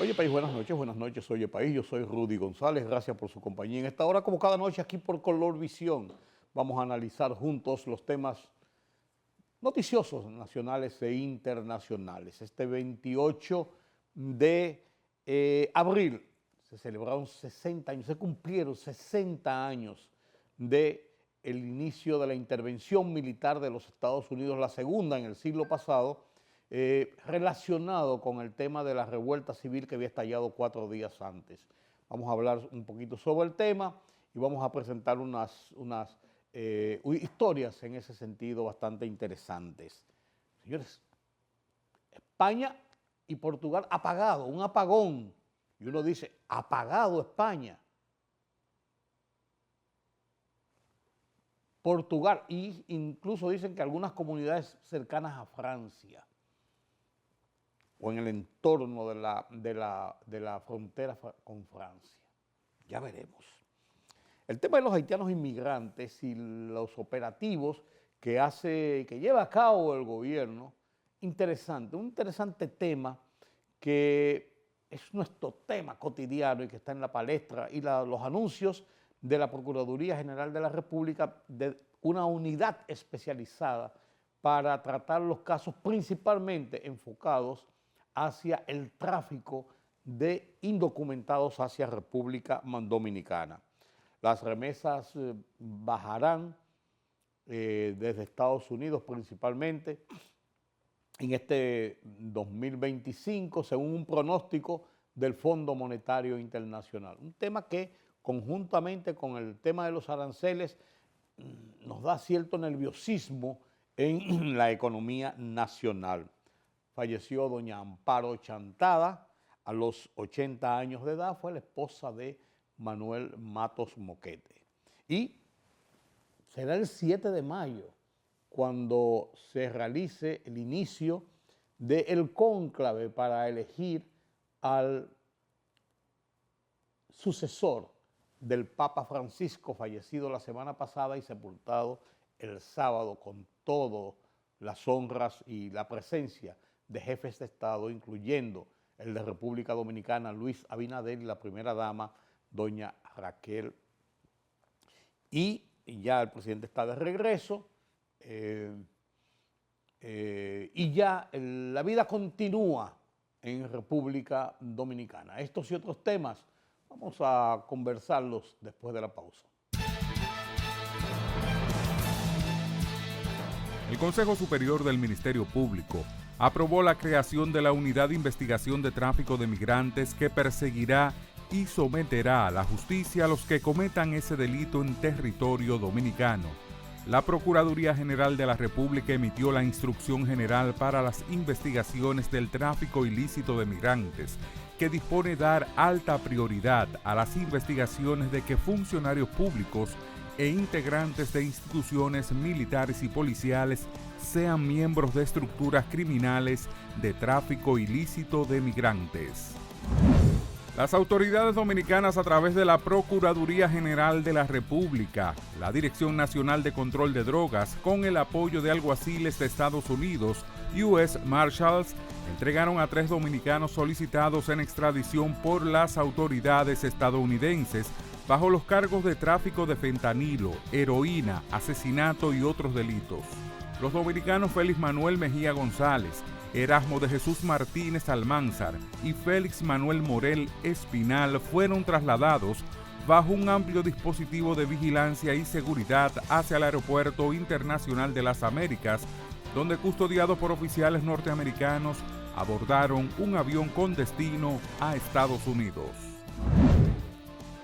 Oye País, buenas noches, oye País, yo soy Rudy González, gracias por su compañía. En esta hora, como cada noche aquí por Color Visión, vamos a analizar juntos los temas noticiosos nacionales e internacionales. Este 28 de abril se celebraron 60 años, se cumplieron 60 años de el inicio de la intervención militar de los Estados Unidos, la segunda en el siglo pasado, relacionado con el tema de la revuelta civil que había estallado 4 días antes. Vamos a hablar un poquito sobre el tema y vamos a presentar unas historias en ese sentido bastante interesantes. Señores, España y Portugal apagado, un apagón. Y uno dice, apagado España. Portugal, e incluso dicen que algunas comunidades cercanas a Francia o en el entorno de la frontera con Francia. Ya veremos. El tema de los haitianos inmigrantes y los operativos que lleva a cabo el gobierno, interesante, un interesante tema que es nuestro tema cotidiano y que está en la palestra y los anuncios de la Procuraduría General de la República de una unidad especializada para tratar los casos principalmente enfocados hacia el tráfico de indocumentados hacia República Dominicana. Las remesas bajarán desde Estados Unidos principalmente en este 2025, según un pronóstico del Fondo Monetario Internacional. Un tema que conjuntamente con el tema de los aranceles nos da cierto nerviosismo en la economía nacional. Falleció doña Amparo Chantada a los 80 años de edad, fue la esposa de Manuel Matos Moquete. Y será el 7 de mayo cuando se realice el inicio del cónclave para elegir al sucesor del Papa Francisco, fallecido la semana pasada y sepultado el sábado con todas las honras y la presencia de jefes de Estado, incluyendo el de República Dominicana, Luis Abinader, y la primera dama, doña Raquel. Y ya el presidente está de regreso y ya la vida continúa en República Dominicana. Estos y otros temas vamos a conversarlos después de la pausa. El Consejo Superior del Ministerio Público aprobó la creación de la Unidad de Investigación de Tráfico de Migrantes que perseguirá y someterá a la justicia a los que cometan ese delito en territorio dominicano. La Procuraduría General de la República emitió la Instrucción General para las Investigaciones del Tráfico Ilícito de Migrantes, que dispone dar alta prioridad a las investigaciones de que funcionarios públicos e integrantes de instituciones militares y policiales sean miembros de estructuras criminales de tráfico ilícito de migrantes. Las autoridades dominicanas, a través de la Procuraduría General de la República, la Dirección Nacional de Control de Drogas, con el apoyo de alguaciles de Estados Unidos, U.S. Marshals, entregaron a 3 dominicanos solicitados en extradición por las autoridades estadounidenses bajo los cargos de tráfico de fentanilo, heroína, asesinato y otros delitos. Los dominicanos Félix Manuel Mejía González, Erasmo de Jesús Martínez Almanzar y Félix Manuel Morel Espinal fueron trasladados bajo un amplio dispositivo de vigilancia y seguridad hacia el Aeropuerto Internacional de las Américas, donde, custodiados por oficiales norteamericanos, abordaron un avión con destino a Estados Unidos.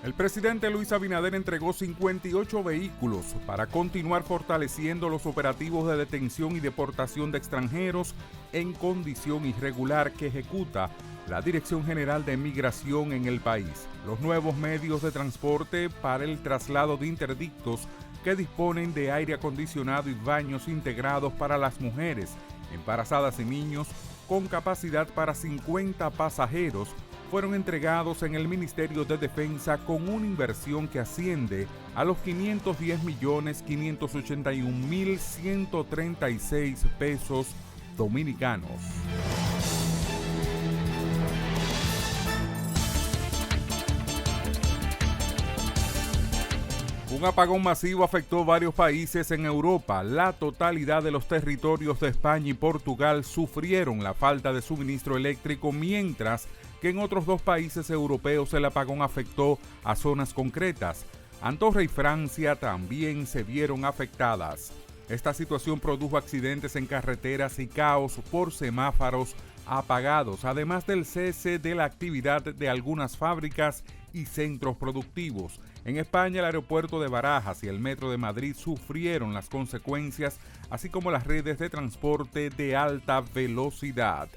El presidente Luis Abinader entregó 58 vehículos para continuar fortaleciendo los operativos de detención y deportación de extranjeros en condición irregular que ejecuta la Dirección General de Migración en el país. Los nuevos medios de transporte para el traslado de interdictos que disponen de aire acondicionado y baños integrados para las mujeres, embarazadas y niños, con capacidad para 50 pasajeros, fueron entregados en el Ministerio de Defensa con una inversión que asciende a los 510.581.136 pesos dominicanos. Un apagón masivo afectó varios países en Europa. La totalidad de los territorios de España y Portugal sufrieron la falta de suministro eléctrico, mientras que en otros dos países europeos el apagón afectó a zonas concretas. Andorra y Francia también se vieron afectadas. Esta situación produjo accidentes en carreteras y caos por semáforos apagados, además del cese de la actividad de algunas fábricas y centros productivos. En España, el aeropuerto de Barajas y el metro de Madrid sufrieron las consecuencias, así como las redes de transporte de alta velocidad.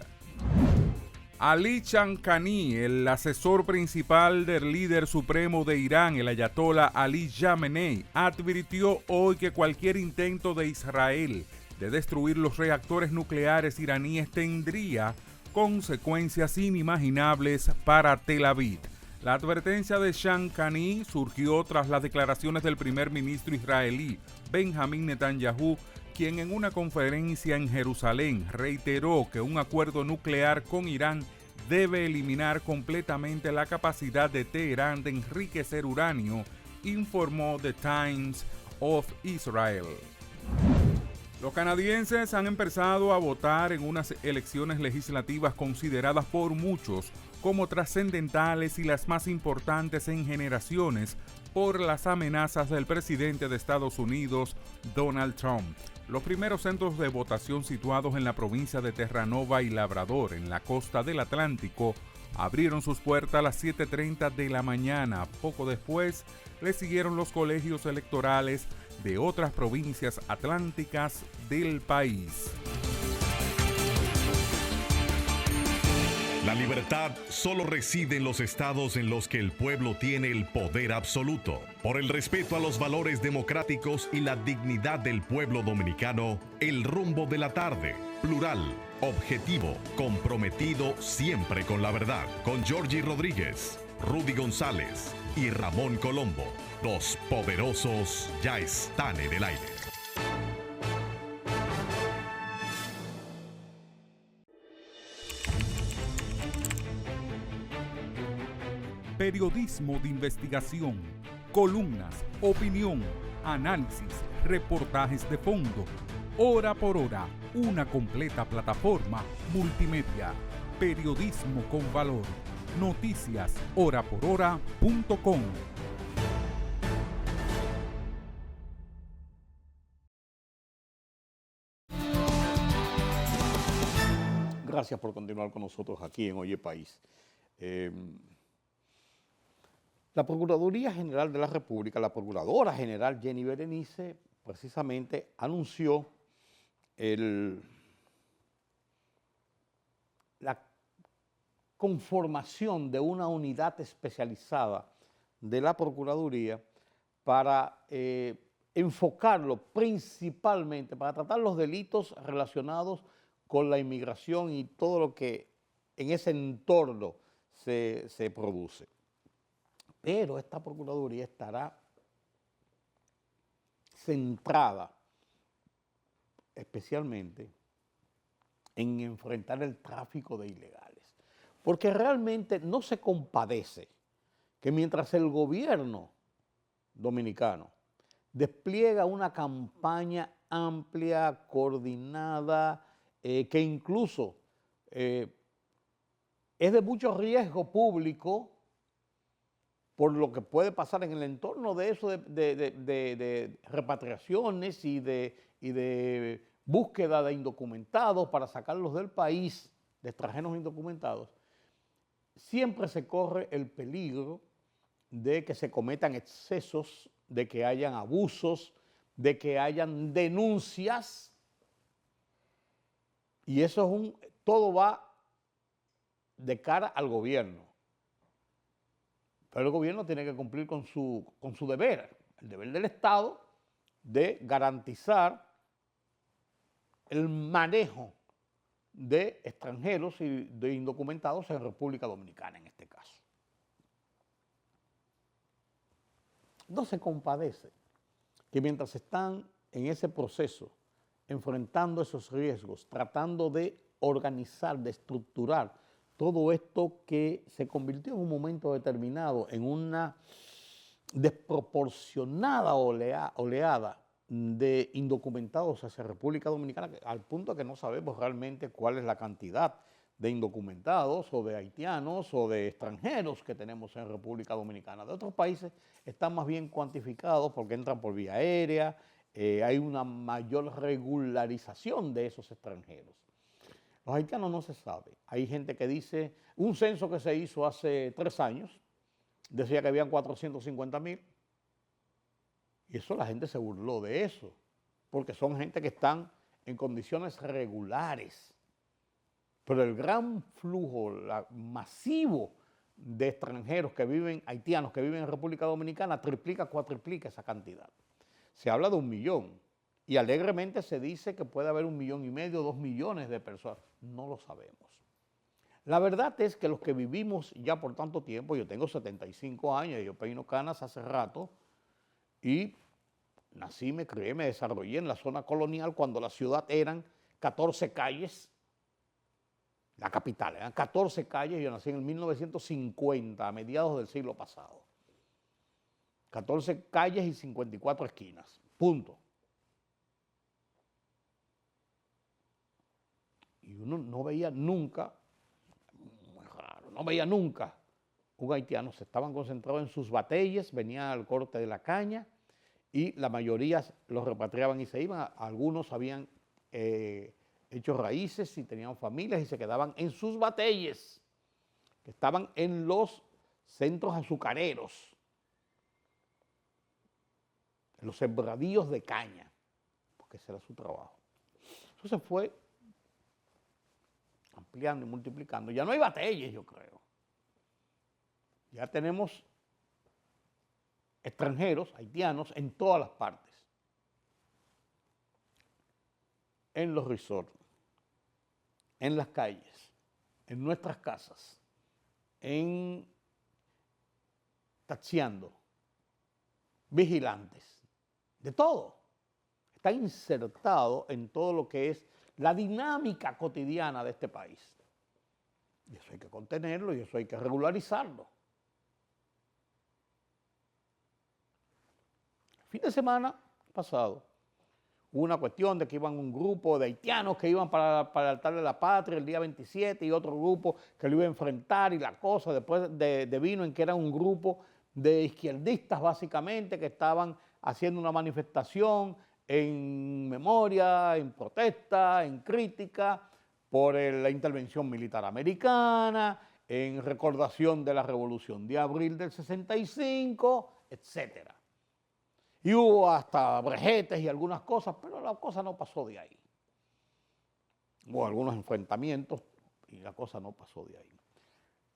Ali Shamkhani, el asesor principal del líder supremo de Irán, el ayatolá Ali Khamenei, advirtió hoy que cualquier intento de Israel de destruir los reactores nucleares iraníes tendría consecuencias inimaginables para Tel Aviv. La advertencia de Shamkhani surgió tras las declaraciones del primer ministro israelí Benjamin Netanyahu, quien en una conferencia en Jerusalén reiteró que un acuerdo nuclear con Irán debe eliminar completamente la capacidad de Teherán de enriquecer uranio, informó The Times of Israel. Los canadienses han empezado a votar en unas elecciones legislativas consideradas por muchos como trascendentales y las más importantes en generaciones por las amenazas del presidente de Estados Unidos, Donald Trump. Los primeros centros de votación situados en la provincia de Terranova y Labrador, en la costa del Atlántico, abrieron sus puertas a las 7:30 de la mañana. Poco después, le siguieron los colegios electorales de otras provincias atlánticas del país. La libertad solo reside en los estados en los que el pueblo tiene el poder absoluto. Por el respeto a los valores democráticos y la dignidad del pueblo dominicano, El Rumbo de la Tarde, plural, objetivo, comprometido siempre con la verdad. Con Georgie Rodríguez, Rudy González y Ramón Colombo. Los poderosos ya están en el aire. Periodismo de investigación, columnas, opinión, análisis, reportajes de fondo. Hora por hora, una completa plataforma multimedia. Periodismo con valor. Noticias horaporhora.com. Gracias por continuar con nosotros aquí en Oye País. La Procuraduría General de la República, la Procuradora General Jenny Berenice, precisamente anunció la conformación de una unidad especializada de la Procuraduría para enfocarlo principalmente, para tratar los delitos relacionados con la inmigración y todo lo que en ese entorno se produce. Pero esta Procuraduría estará centrada especialmente en enfrentar el tráfico de ilegales, porque realmente no se compadece que mientras el gobierno dominicano despliega una campaña amplia, coordinada, que incluso es de mucho riesgo público por lo que puede pasar en el entorno de eso, de repatriaciones y de búsqueda de indocumentados para sacarlos del país, de extranjeros indocumentados, siempre se corre el peligro de que se cometan excesos, de que hayan abusos, de que hayan denuncias, y eso todo va de cara al gobierno. Pero el gobierno tiene que cumplir con su deber, el deber del Estado de garantizar el manejo de extranjeros y de indocumentados en República Dominicana en este caso. No se compadece que mientras están en ese proceso, enfrentando esos riesgos, tratando de organizar, de estructurar todo esto que se convirtió en un momento determinado en una desproporcionada oleada de indocumentados hacia República Dominicana, al punto que no sabemos realmente cuál es la cantidad de indocumentados o de haitianos o de extranjeros que tenemos en República Dominicana. De otros países están más bien cuantificados porque entran por vía aérea, hay una mayor regularización de esos extranjeros. Los haitianos no se sabe. Hay gente que dice, un censo que se hizo hace 3 años, decía que habían 450,000, y eso la gente se burló de eso, porque son gente que están en condiciones regulares. Pero el gran flujo masivo de extranjeros que viven, haitianos que viven en República Dominicana, triplica, cuatriplica esa cantidad. Se habla de 1 millón y alegremente se dice que puede haber 1,5 millones, 2 millones de personas. No lo sabemos. La verdad es que los que vivimos ya por tanto tiempo, yo tengo 75 años, yo peino canas hace rato y nací, me crié, me desarrollé en la zona colonial cuando la ciudad eran 14 calles. La capital, eran 14 calles, yo nací en el 1950, a mediados del siglo pasado. 14 calles y 54 esquinas, punto. Y uno no veía nunca, muy raro, no veía nunca un haitiano, se estaban concentrados en sus batalles, venían al corte de la caña y la mayoría los repatriaban y se iban, algunos habían hecho raíces y tenían familias y se quedaban en sus batalles, que estaban en los centros azucareros, en los sembradíos de caña, porque ese era su trabajo. Eso se fue ampliando y multiplicando. Ya no hay batalles, yo creo. Ya tenemos extranjeros, haitianos, en todas las partes. En los resorts, en las calles, en nuestras casas, taxiando, vigilantes, de todo. Está insertado en todo lo que es la dinámica cotidiana de este país. Y eso hay que contenerlo y eso hay que regularizarlo. El fin de semana pasado hubo una cuestión de que iban un grupo de haitianos que iban para el altar de la patria el día 27 y otro grupo que lo iba a enfrentar y la cosa después vino en que era un grupo de izquierdistas básicamente que estaban haciendo una manifestación en memoria, en protesta, en crítica por la intervención militar americana, en recordación de la Revolución de Abril del 65, etcétera. Y hubo hasta brejetes y algunas cosas, pero la cosa no pasó de ahí. Hubo algunos enfrentamientos y la cosa no pasó de ahí.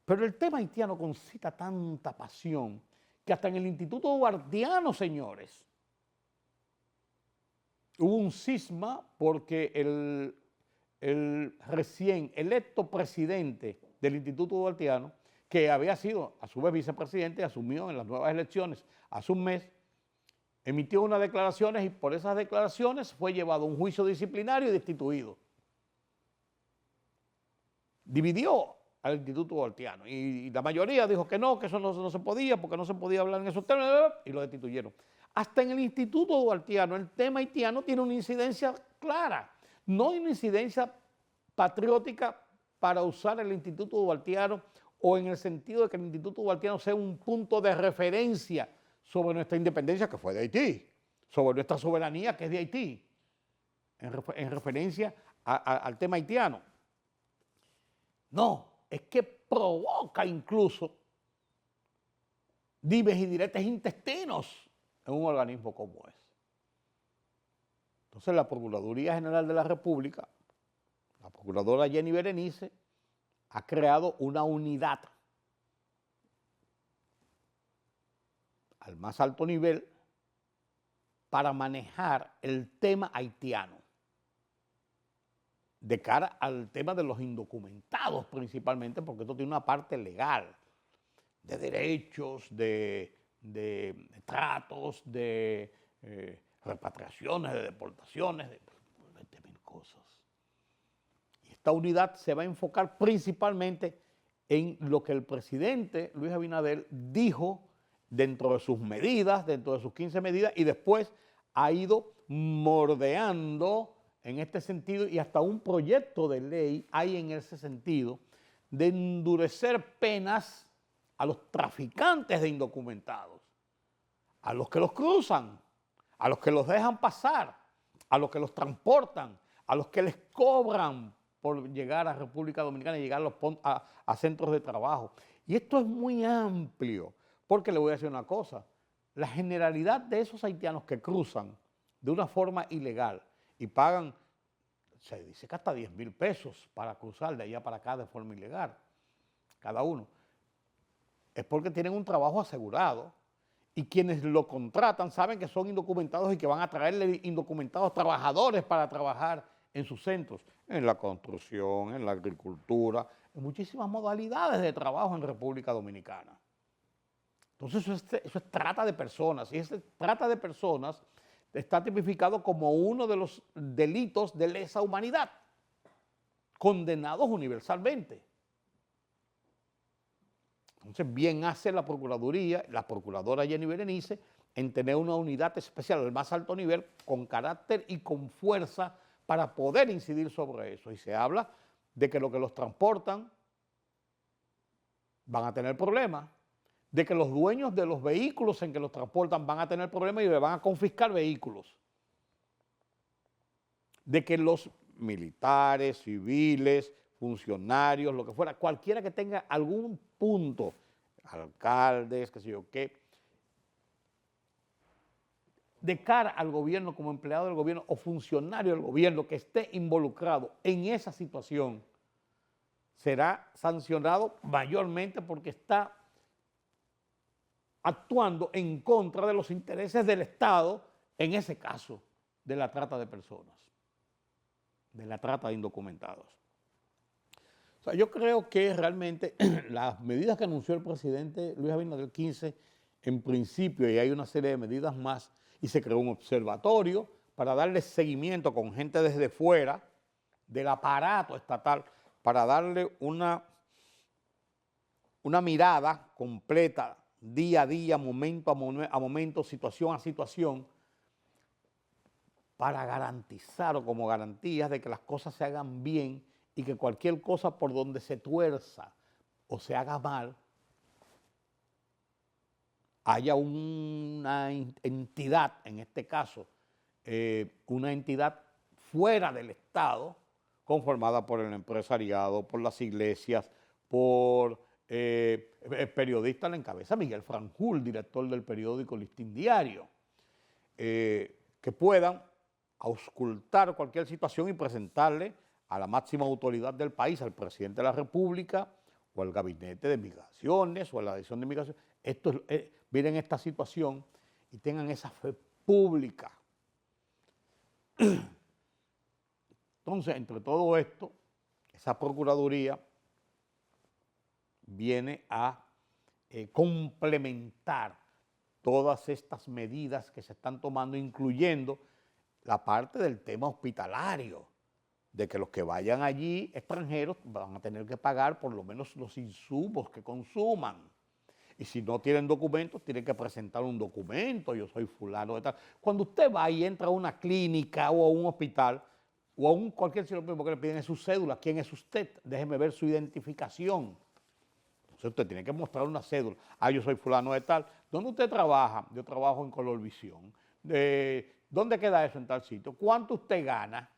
Pero el tema haitiano concita tanta pasión que hasta en el Instituto Duartiano, señores, hubo un cisma porque el recién electo presidente del Instituto Duartiano, que había sido a su vez vicepresidente, asumió en las nuevas elecciones hace un mes, emitió unas declaraciones y por esas declaraciones fue llevado a un juicio disciplinario y destituido. Dividió al Instituto Duartiano y la mayoría dijo que no, que eso no se podía porque no se podía hablar en esos términos y lo destituyeron. Hasta en el Instituto Duartiano el tema haitiano tiene una incidencia clara, no hay una incidencia patriótica para usar el Instituto Duartiano o en el sentido de que el Instituto Duartiano sea un punto de referencia sobre nuestra independencia, que fue de Haití, sobre nuestra soberanía, que es de Haití, en referencia al tema haitiano. No, es que provoca incluso dimes y diretes intestinos en un organismo como ese. Entonces la Procuraduría General de la República, la procuradora Jenny Berenice, ha creado una unidad al más alto nivel para manejar el tema haitiano, de cara al tema de los indocumentados principalmente, porque esto tiene una parte legal, de derechos, de tratos, de repatriaciones, de deportaciones, de 20,000 cosas. Y esta unidad se va a enfocar principalmente en lo que el presidente Luis Abinader dijo dentro de sus medidas, dentro de sus 15 medidas, y después ha ido mordeando en este sentido, y hasta un proyecto de ley hay en ese sentido, de endurecer penas a los traficantes de indocumentados, a los que los cruzan, a los que los dejan pasar, a los que los transportan, a los que les cobran por llegar a República Dominicana y llegar a centros de trabajo. Y esto es muy amplio, porque le voy a decir una cosa, la generalidad de esos haitianos que cruzan de una forma ilegal y pagan, se dice que hasta 10,000 pesos para cruzar de allá para acá de forma ilegal, cada uno, es porque tienen un trabajo asegurado y quienes lo contratan saben que son indocumentados y que van a traerle indocumentados trabajadores para trabajar en sus centros, en la construcción, en la agricultura, en muchísimas modalidades de trabajo en República Dominicana. Entonces eso es trata de personas, y ese trata de personas está tipificado como uno de los delitos de lesa humanidad, condenados universalmente. Entonces, bien hace la Procuraduría, la Procuradora Jenny Berenice, en tener una unidad especial al más alto nivel, con carácter y con fuerza, para poder incidir sobre eso. Y se habla de que los que los transportan van a tener problemas, de que los dueños de los vehículos en que los transportan van a tener problemas y le van a confiscar vehículos, de que los militares, civiles, funcionarios, lo que fuera, cualquiera que tenga algún punto, alcaldes, qué sé yo qué, de cara al gobierno como empleado del gobierno o funcionario del gobierno que esté involucrado en esa situación, será sancionado mayormente porque está actuando en contra de los intereses del Estado, en ese caso, de la trata de personas, de la trata de indocumentados. O sea, yo creo que realmente las medidas que anunció el presidente Luis Abinader el 15, en principio, y hay una serie de medidas más, y se creó un observatorio para darle seguimiento con gente desde fuera del aparato estatal, para darle una mirada completa, día a día, momento a momento, situación a situación, para garantizar o como garantías de que las cosas se hagan bien y que cualquier cosa por donde se tuerza o se haga mal, haya una entidad, en este caso, una entidad fuera del Estado, conformada por el empresariado, por las iglesias, por periodistas, la encabeza Miguel Franjul, director del periódico Listín Diario, que puedan auscultar cualquier situación y presentarle a la máxima autoridad del país, al presidente de la República o al gabinete de migraciones o a la dirección de migraciones, miren esta situación y tengan esa fe pública. Entonces, entre todo esto, esa Procuraduría viene a complementar todas estas medidas que se están tomando, incluyendo la parte del tema hospitalario, de que los que vayan allí, extranjeros, van a tener que pagar por lo menos los insumos que consuman. Y si no tienen documentos, tienen que presentar un documento, yo soy fulano de tal. Cuando usted va y entra a una clínica o a un hospital, o a cualquier sitio, porque le piden su cédula, ¿quién es usted? Déjeme ver su identificación. Entonces usted tiene que mostrar una cédula. Yo soy fulano de tal. ¿Dónde usted trabaja? Yo trabajo en Colorvisión. ¿Dónde queda eso en tal sitio? ¿Cuánto usted gana?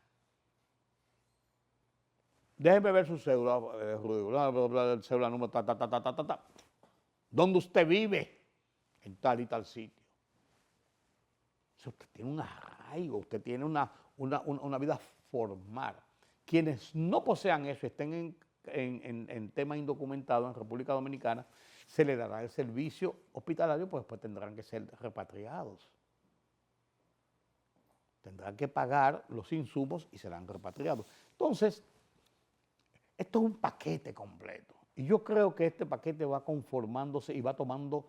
Déjeme ver su cédula, el cédula número ta. ¿Dónde usted vive? En tal y tal sitio. O usted tiene un arraigo, usted tiene una vida formal. Quienes no posean eso, estén en tema indocumentado en República Dominicana, se le dará el servicio hospitalario, pues después tendrán que ser repatriados. Tendrán que pagar los insumos y serán repatriados. Entonces, esto es un paquete completo. Y yo creo que este paquete va conformándose y va tomando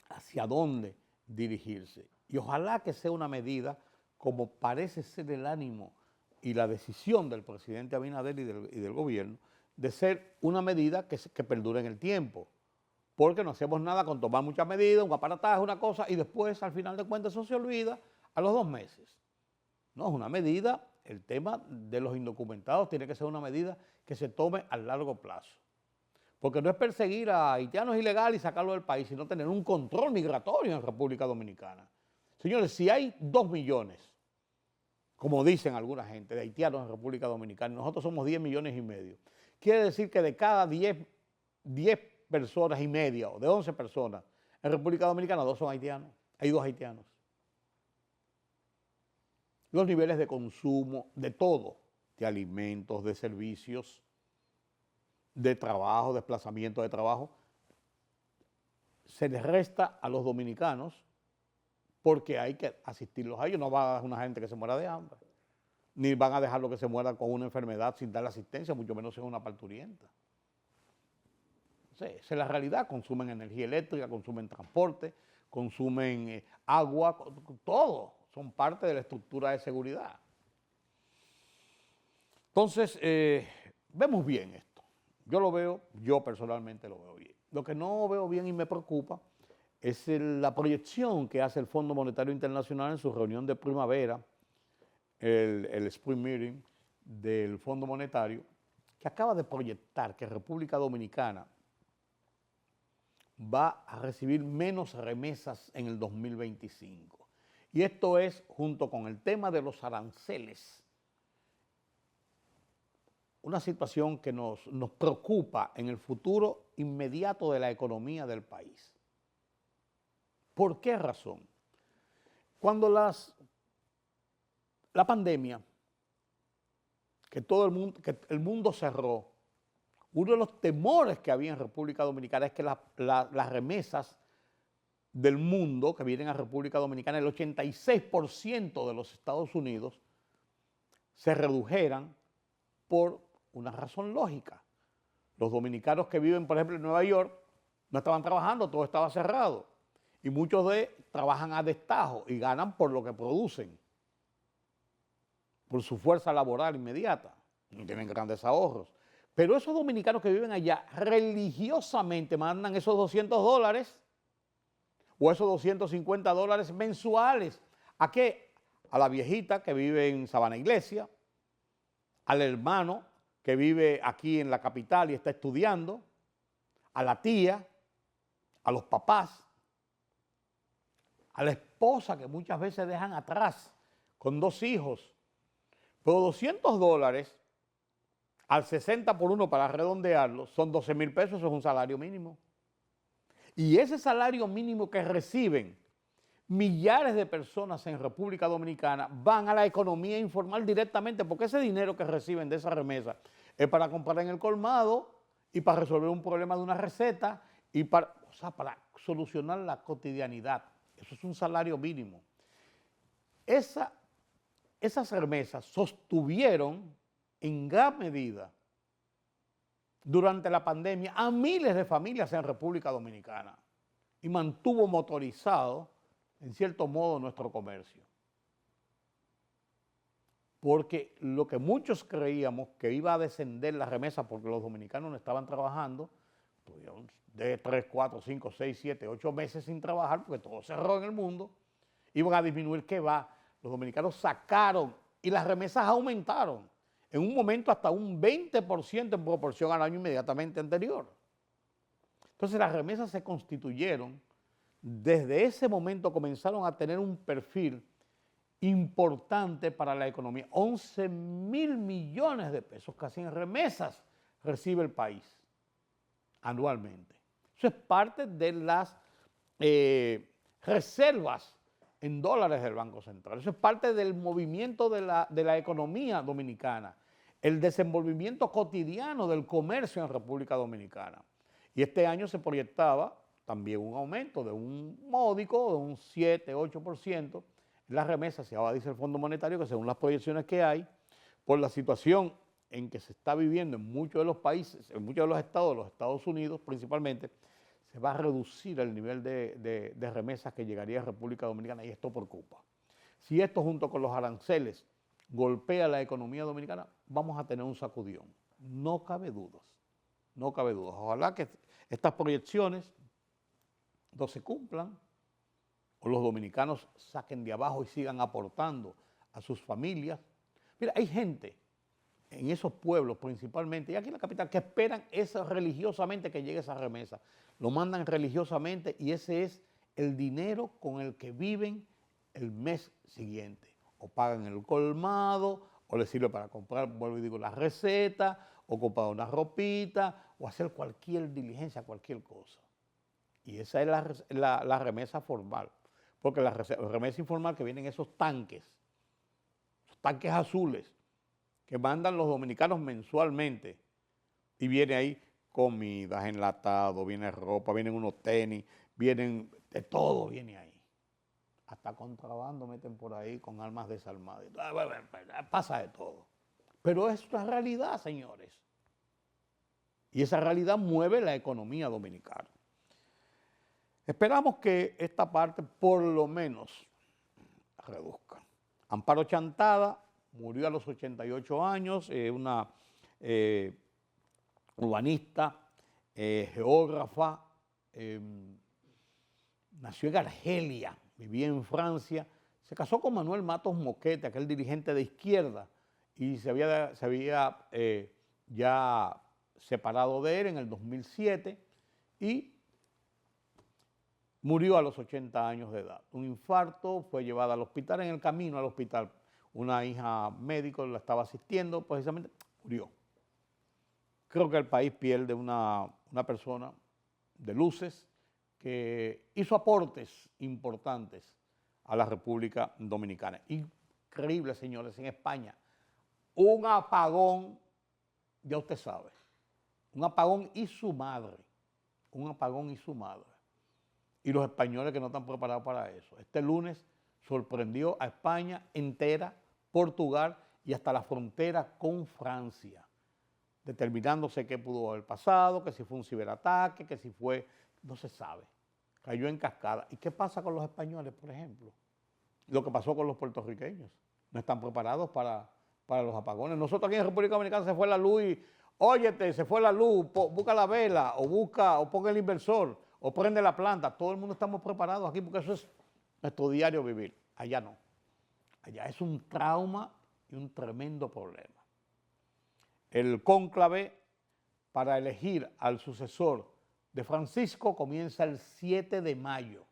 hacia dónde dirigirse. Y ojalá que sea una medida, como parece ser el ánimo y la decisión del presidente Abinader y del gobierno, de ser una medida que perdure en el tiempo. porque no hacemos nada con tomar muchas medidas, un aparataje, una cosa, y después, al final de cuentas, eso se olvida a los 2 meses. No, es una medida, el tema de los indocumentados tiene que ser una medida que se tome a largo plazo. Porque no es perseguir a haitianos ilegales y sacarlos del país, sino tener un control migratorio en República Dominicana. Señores, si hay 2 millones, como dicen alguna gente, de haitianos en República Dominicana, y nosotros somos 10 millones y medio, quiere decir que de cada 10 personas y media, o de 11 personas, en República Dominicana 2 son haitianos, hay 2 haitianos. Los niveles de consumo, de todo, de alimentos, de servicios, de trabajo, desplazamiento de trabajo, se les resta a los dominicanos porque hay que asistirlos a ellos. No va a dar una gente que se muera de hambre, ni van a dejarlo que se muera con una enfermedad sin darle asistencia, mucho menos en una parturienta. Esa es la realidad. Consumen energía eléctrica, consumen transporte, consumen agua, todo. Son parte de la estructura de seguridad. Entonces, vemos bien esto. Yo personalmente lo veo bien. Lo que no veo bien y me preocupa es la proyección que hace el Fondo Monetario Internacional en su reunión de primavera, el Spring Meeting del Fondo Monetario, que acaba de proyectar que República Dominicana va a recibir menos remesas en el 2025. Y esto es, junto con el tema de los aranceles, una situación que nos preocupa en el futuro inmediato de la economía del país. ¿Por qué razón? Cuando la pandemia, que el mundo cerró, uno de los temores que había en República Dominicana es que las remesas del mundo que vienen a República Dominicana, el 86% de los Estados Unidos, se redujeran por una razón lógica. Los dominicanos que viven, por ejemplo, en Nueva York, no estaban trabajando, todo estaba cerrado. Y muchos trabajan a destajo y ganan por lo que producen, por su fuerza laboral inmediata. No tienen grandes ahorros. Pero esos dominicanos que viven allá religiosamente mandan esos $200 o esos $250 mensuales. ¿A qué? A la viejita que vive en Sabana Iglesia, al hermano que vive aquí en la capital y está estudiando, a la tía, a los papás, a la esposa que muchas veces dejan atrás con 2 hijos. Pero $200 al 60 por 1 para redondearlo son 12,000 pesos, eso es un salario mínimo. Y ese salario mínimo que reciben millares de personas en República Dominicana van a la economía informal directamente, porque ese dinero que reciben de esa remesa es para comprar en el colmado y para resolver un problema de una receta y para solucionar la cotidianidad. Eso es un salario mínimo. Esas remesas sostuvieron en gran medida durante la pandemia a miles de familias en República Dominicana y mantuvo motorizado, en cierto modo, nuestro comercio. Porque lo que muchos creíamos que iba a descender la remesa porque los dominicanos no estaban trabajando, tuvieron de 3, 4, 5, 6, 7, 8 meses sin trabajar porque todo cerró en el mundo, iban a disminuir. ¿Qué va? Los dominicanos sacaron y las remesas aumentaron. En un momento hasta un 20% en proporción al año inmediatamente anterior. Entonces las remesas se constituyeron, desde ese momento comenzaron a tener un perfil importante para la economía. 11,000 millones de pesos casi en remesas recibe el país anualmente. Eso es parte de las reservas en dólares del Banco Central. Eso es parte del movimiento de la economía dominicana, el desenvolvimiento cotidiano del comercio en República Dominicana. Y este año se proyectaba también un aumento de un módico, de un 7-8%. Las remesas, y ahora dice el Fondo Monetario que según las proyecciones que hay, por la situación en que se está viviendo en muchos de los países, en muchos de los Estados Unidos principalmente, se va a reducir el nivel de remesas que llegaría a República Dominicana, y esto preocupa. Si esto junto con los aranceles golpea la economía dominicana, vamos a tener un sacudión. No cabe dudas, no cabe dudas. Ojalá que estas proyecciones no se cumplan o los dominicanos saquen de abajo y sigan aportando a sus familias. Mira, hay gente en esos pueblos principalmente, y aquí en la capital, que esperan eso religiosamente que llegue esa remesa. Lo mandan religiosamente y ese es el dinero con el que viven el mes siguiente. O pagan el colmado, o les sirve para comprar, vuelvo y digo, la receta, o comprar una ropita, o hacer cualquier diligencia, cualquier cosa. Y esa es la remesa formal. Porque la remesa informal que vienen esos tanques azules, que mandan los dominicanos mensualmente, y viene ahí comidas, enlatados, viene ropa, vienen unos tenis, vienen de todo, viene ahí. Hasta contrabando meten por ahí con armas desarmadas. Pasa de todo. Pero es una realidad, señores. Y esa realidad mueve la economía dominicana. Esperamos que esta parte por lo menos reduzca. Amparo Chantada murió a los 88 años, una urbanista, geógrafa, nació en Argelia, vivía en Francia, se casó con Manuel Matos Moquete, aquel dirigente de izquierda, y se había ya separado de él en el 2007 y murió a los 80 años de edad. Un infarto, fue llevada al hospital, en el camino al hospital. Una hija médico la estaba asistiendo, precisamente murió. Creo que el país pierde una persona de luces que hizo aportes importantes a la República Dominicana. Increíble, señores, en España, un apagón, ya usted sabe, un apagón y su madre, un apagón y su madre. Y los españoles que no están preparados para eso. Este lunes sorprendió a España entera, Portugal y hasta la frontera con Francia, determinándose qué pudo haber pasado, que si fue un ciberataque, que si fue, no se sabe. Cayó en cascada. ¿Y qué pasa con los españoles, por ejemplo? Lo que pasó con los puertorriqueños. No están preparados para los apagones. Nosotros aquí en República Dominicana se fue la luz y, óyete, se fue la luz, busca la vela o ponga el inversor o prende la planta. Todo el mundo estamos preparados aquí porque eso es nuestro diario vivir. Allá no. Allá es un trauma y un tremendo problema. El cónclave para elegir al sucesor de Francisco comienza el 7 de mayo.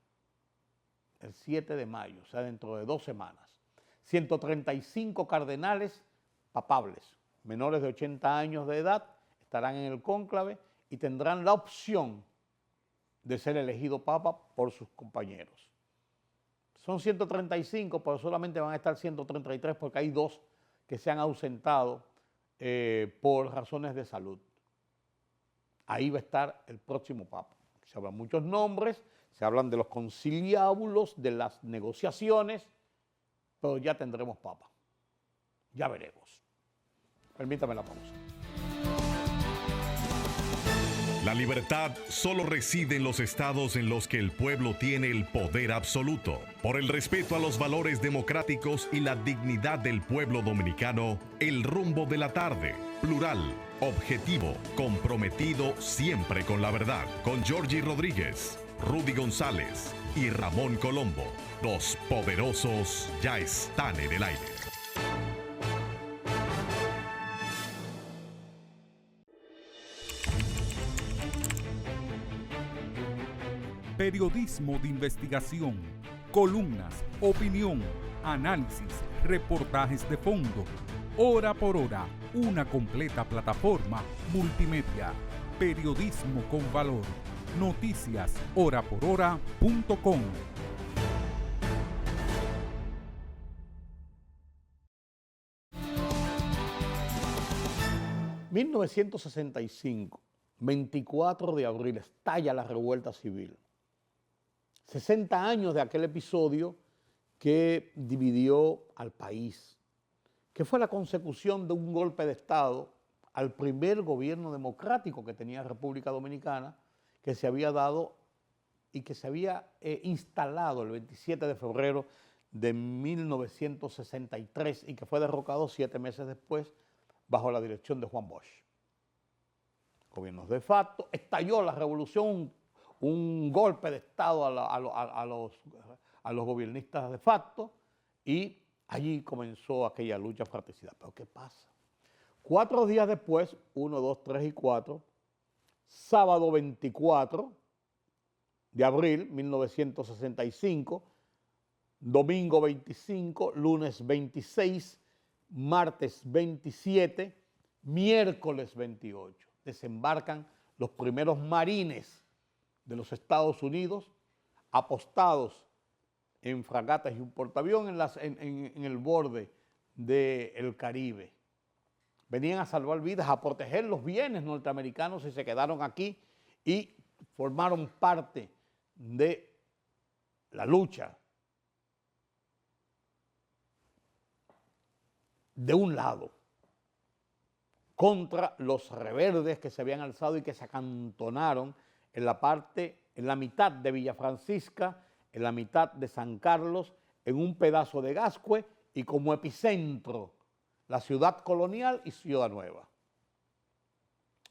El 7 de mayo, o sea, dentro de 2 semanas. 135 cardenales papables, menores de 80 años de edad, estarán en el cónclave y tendrán la opción de ser elegido papa por sus compañeros. Son 135, pero solamente van a estar 133 porque hay 2 que se han ausentado por razones de salud. Ahí va a estar el próximo papa. Se hablan muchos nombres, se hablan de los conciliábulos, de las negociaciones, pero ya tendremos papa. Ya veremos. Permítame la pausa. La libertad solo reside en los estados en los que el pueblo tiene el poder absoluto. Por el respeto a los valores democráticos y la dignidad del pueblo dominicano, El Rumbo de la Tarde, plural, objetivo, comprometido siempre con la verdad. Con Georgie Rodríguez, Rudy González y Ramón Colombo. Los poderosos ya están en el aire. Periodismo de investigación, columnas, opinión, análisis, reportajes de fondo. Hora por hora, una completa plataforma multimedia. Periodismo con valor. Noticias horaporhora.com. En 1965, 24 de abril, estalla la revuelta civil. 60 años de aquel episodio que dividió al país, que fue la consecución de un golpe de Estado al primer gobierno democrático que tenía República Dominicana, que se había dado y que se había instalado el 27 de febrero de 1963 y que fue derrocado 7 meses después bajo la dirección de Juan Bosch. gobiernos de facto, estalló la revolución, un golpe de Estado a los gobiernistas de facto, y allí comenzó aquella lucha fratricida. Pero ¿qué pasa? 4 días después, 1, 2, 3 y 4, sábado 24 de abril 1965, domingo 25, lunes 26, martes 27, miércoles 28, desembarcan los primeros marines de los Estados Unidos apostados en fragatas y un portaaviones en el borde del Caribe. Venían a salvar vidas, a proteger los bienes norteamericanos y se quedaron aquí y formaron parte de la lucha. De un lado, contra los rebeldes que se habían alzado y que se acantonaron en la mitad de Villa Francisca, en la mitad de San Carlos, en un pedazo de Gascue y como epicentro la ciudad colonial y Ciudad Nueva.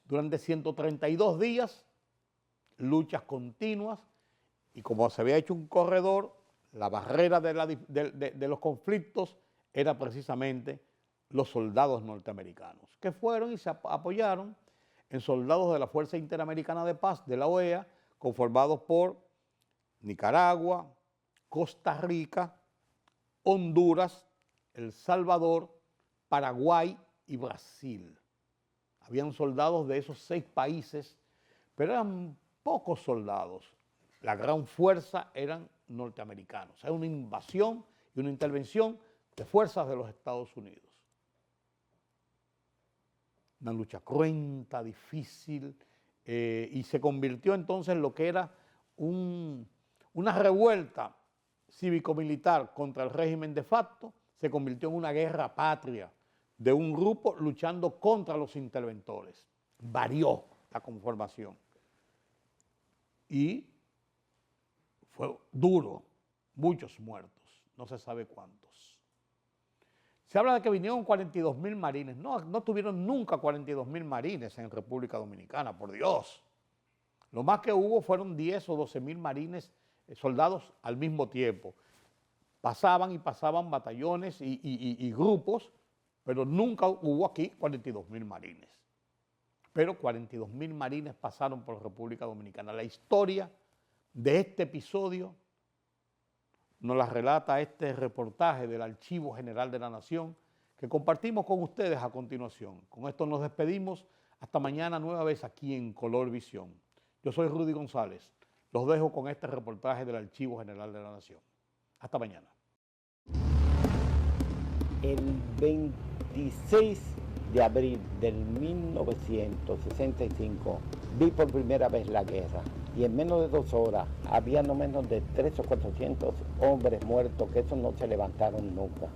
Durante 132 días, luchas continuas, y como se había hecho un corredor, la barrera de los conflictos era precisamente los soldados norteamericanos, que fueron y se apoyaron en soldados de la Fuerza Interamericana de Paz, de la OEA, conformados por Nicaragua, Costa Rica, Honduras, El Salvador, Paraguay y Brasil. Habían soldados de esos 6 países, pero eran pocos soldados. La gran fuerza eran norteamericanos. Era una invasión y una intervención de fuerzas de los Estados Unidos. Una lucha cruenta, difícil, y se convirtió entonces en lo que era una revuelta cívico-militar contra el régimen de facto, se convirtió en una guerra patria de un grupo luchando contra los interventores. Varió la conformación. Y fue duro, muchos muertos, no se sabe cuántos. Se habla de que vinieron 42.000 marines. No tuvieron nunca 42.000 marines en República Dominicana, por Dios. Lo más que hubo fueron 10 o 12.000 marines, soldados al mismo tiempo. Pasaban y pasaban batallones y grupos, pero nunca hubo aquí 42.000 marines. Pero 42.000 marines pasaron por República Dominicana. La historia de este episodio nos la relata este reportaje del Archivo General de la Nación que compartimos con ustedes a continuación. Con esto nos despedimos. Hasta mañana nueva vez aquí en Color Visión. Yo soy Rudy González. Los dejo con este reportaje del Archivo General de la Nación. Hasta mañana. El 26 de abril del 1965 vi por primera vez la guerra y en menos de 2 horas había no menos de 300 o 400 hombres muertos que esos no se levantaron nunca.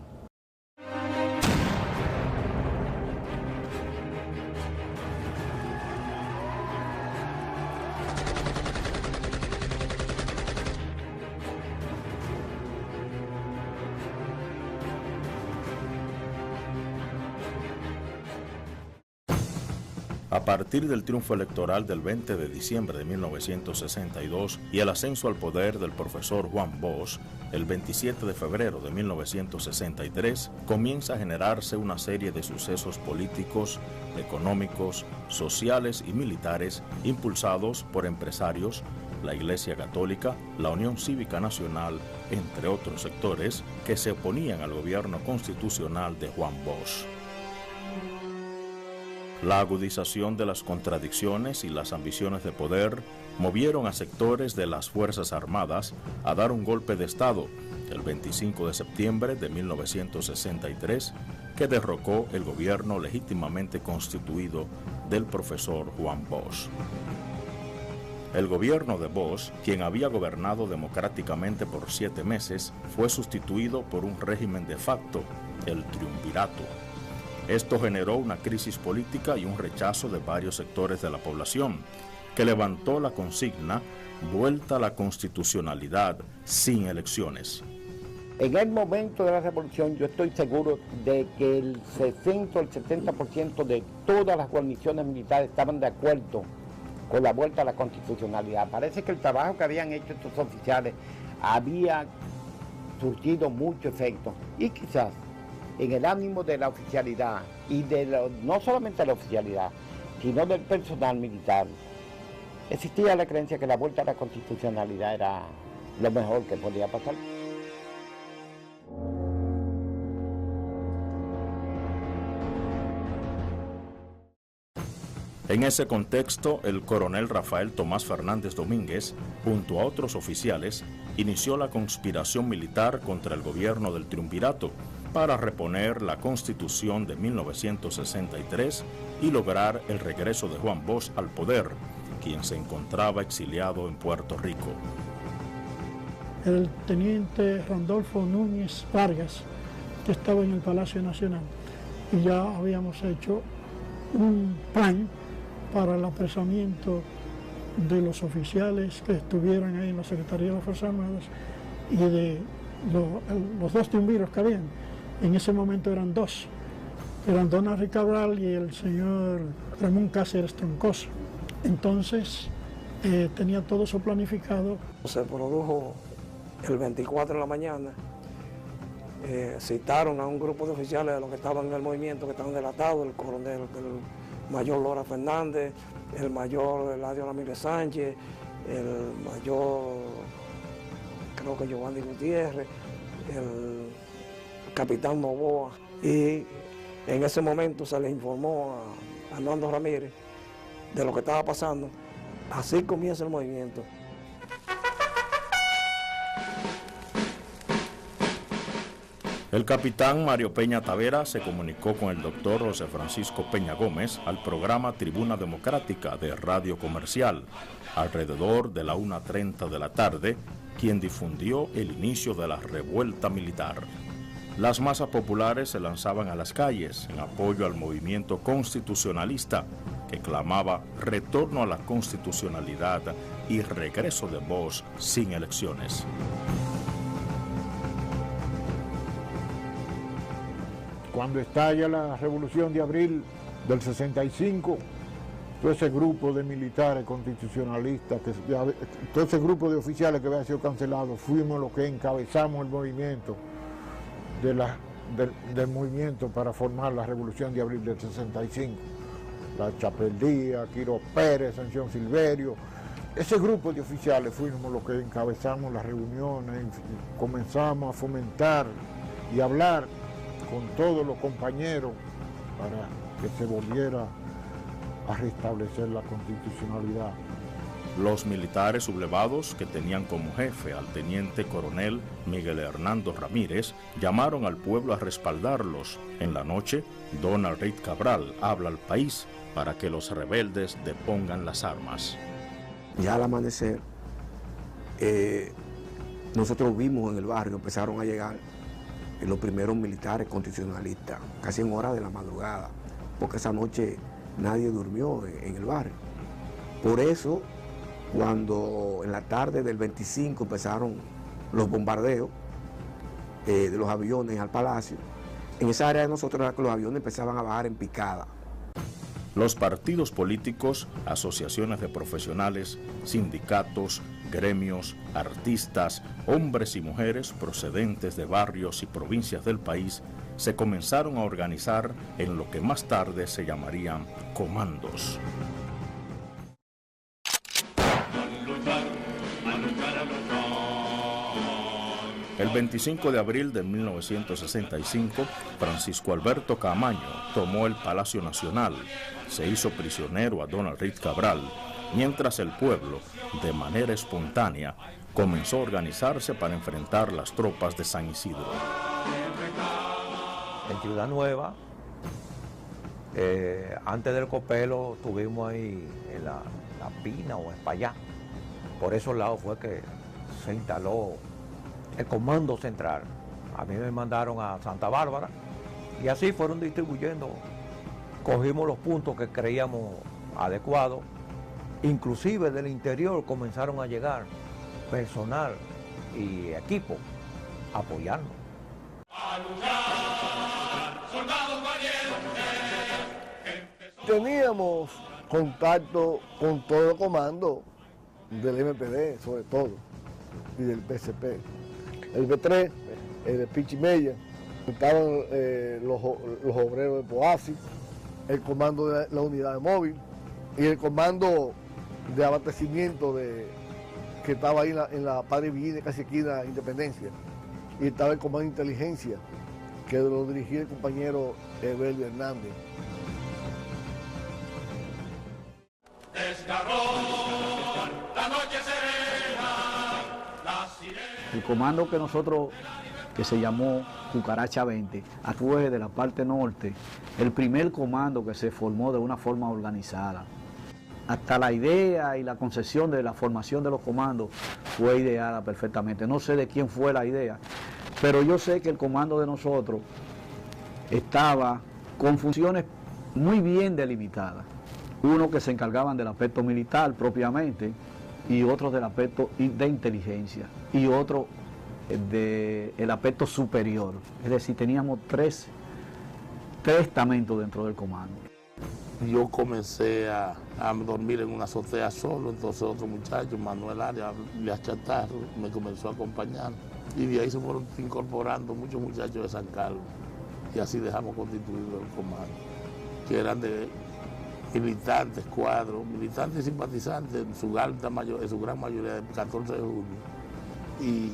A partir del triunfo electoral del 20 de diciembre de 1962 y el ascenso al poder del profesor Juan Bosch, el 27 de febrero de 1963, comienza a generarse una serie de sucesos políticos, económicos, sociales y militares impulsados por empresarios, la Iglesia Católica, la Unión Cívica Nacional, entre otros sectores que se oponían al gobierno constitucional de Juan Bosch. La agudización de las contradicciones y las ambiciones de poder movieron a sectores de las Fuerzas Armadas a dar un golpe de Estado el 25 de septiembre de 1963 que derrocó el gobierno legítimamente constituido del profesor Juan Bosch. El gobierno de Bosch, quien había gobernado democráticamente por 7 meses, fue sustituido por un régimen de facto, el triunvirato. Esto generó una crisis política y un rechazo de varios sectores de la población, que levantó la consigna "Vuelta a la constitucionalidad sin elecciones". En el momento de la revolución yo estoy seguro de que el 60 o el 70% de todas las guarniciones militares estaban de acuerdo con la vuelta a la constitucionalidad. Parece que el trabajo que habían hecho estos oficiales había surtido mucho efecto y quizás en el ánimo de la oficialidad y no solamente de la oficialidad, sino del personal militar, existía la creencia que la vuelta a la constitucionalidad era lo mejor que podía pasar. En ese contexto, el coronel Rafael Tomás Fernández Domínguez, junto a otros oficiales, inició la conspiración militar contra el gobierno del triunvirato para reponer la Constitución de 1963 y lograr el regreso de Juan Bosch al poder, quien se encontraba exiliado en Puerto Rico. El teniente Randolfo Núñez Vargas, que estaba en el Palacio Nacional, y ya habíamos hecho un plan para el apresamiento de los oficiales que estuvieran ahí en la Secretaría de las Fuerzas Armadas y de los dos triunviros que habían. En ese momento eran dos, eran don Henry Cabral y el señor Ramón Cáceres Troncoso. Entonces tenía todo eso planificado. Se produjo el 24 de la mañana, citaron a un grupo de oficiales de los que estaban en el movimiento, que estaban delatados, el coronel, el mayor Lora Fernández, el mayor Eladio Ramírez Sánchez, el mayor, creo que Giovanni Gutiérrez, el capitán Novoa, y en ese momento se le informó a Armando Ramírez de lo que estaba pasando. Así comienza el movimiento. El capitán Mario Peña Tavera se comunicó con el doctor José Francisco Peña Gómez al programa Tribuna Democrática de Radio Comercial, alrededor de la 1:30 de la tarde, quien difundió el inicio de la revuelta militar. Las masas populares se lanzaban a las calles en apoyo al movimiento constitucionalista, que clamaba retorno a la constitucionalidad y regreso de Bosch sin elecciones. Cuando estalla la Revolución de Abril del 65, todo ese grupo de militares constitucionalistas, todo ese grupo de oficiales que había sido cancelado, fuimos los que encabezamos el movimiento del movimiento para formar la Revolución de Abril del 65. La Chapeldía, Quiro Pérez, Ascensión Silverio, ese grupo de oficiales fuimos los que encabezamos las reuniones, comenzamos a fomentar y hablar con todos los compañeros para que se volviera a restablecer la constitucionalidad. Los militares sublevados, que tenían como jefe al teniente coronel Miguel Hernando Ramírez, llamaron al pueblo a respaldarlos. En la noche, don Henry Cabral habla al país para que los rebeldes depongan las armas. Ya al amanecer, nosotros vimos en el barrio, empezaron a llegar los primeros militares constitucionalistas, casi en hora de la madrugada, porque esa noche nadie durmió en el barrio. Por eso, cuando en la tarde del 25 empezaron los bombardeos de los aviones al palacio, en esa área de nosotros era que los aviones empezaban a bajar en picada. Los partidos políticos, asociaciones de profesionales, sindicatos, gremios, artistas, hombres y mujeres procedentes de barrios y provincias del país se comenzaron a organizar en lo que más tarde se llamarían comandos. El 25 de abril de 1965, Francisco Alberto Camaño tomó el Palacio Nacional, se hizo prisionero a don Henry Cabral, mientras el pueblo, de manera espontánea, comenzó a organizarse para enfrentar las tropas de San Isidro. En Ciudad Nueva, antes del Copelo, tuvimos ahí en la Pina o Espaillá. Por esos lados fue que se instaló el Comando Central. A mí me mandaron a Santa Bárbara y así fueron distribuyendo. Cogimos los puntos que creíamos adecuados. Inclusive del interior comenzaron a llegar personal y equipo apoyarnos. Teníamos contacto con todo el comando del MPD, sobre todo, y del PCP. El B3, el de Pichimella, estaban los obreros de Poasi, el comando de la unidad de móvil y el comando de abastecimiento que estaba ahí en la Padre Villini, casi aquí en la Independencia. Y estaba el comando de inteligencia, que lo dirigía el compañero Evelio Hernández. El comando que nosotros, que se llamó Cucaracha 20, fue de la parte norte, el primer comando que se formó de una forma organizada. Hasta la idea y la concepción de la formación de los comandos fue ideada perfectamente. No sé de quién fue la idea, pero yo sé que el comando de nosotros estaba con funciones muy bien delimitadas. Uno que se encargaban del aspecto militar propiamente, y otros del aspecto de inteligencia, y otro del aspecto superior. Es decir, teníamos tres estamentos dentro del comando. Yo comencé a dormir en una azotea solo, entonces otro muchacho, Manuel Arias Chatarro, me comenzó a acompañar. Y de ahí se fueron incorporando muchos muchachos de San Carlos. Y así dejamos constituido el comando, que eran de militantes, cuadros, militantes y simpatizantes, en su gran mayoría del 14 de junio, y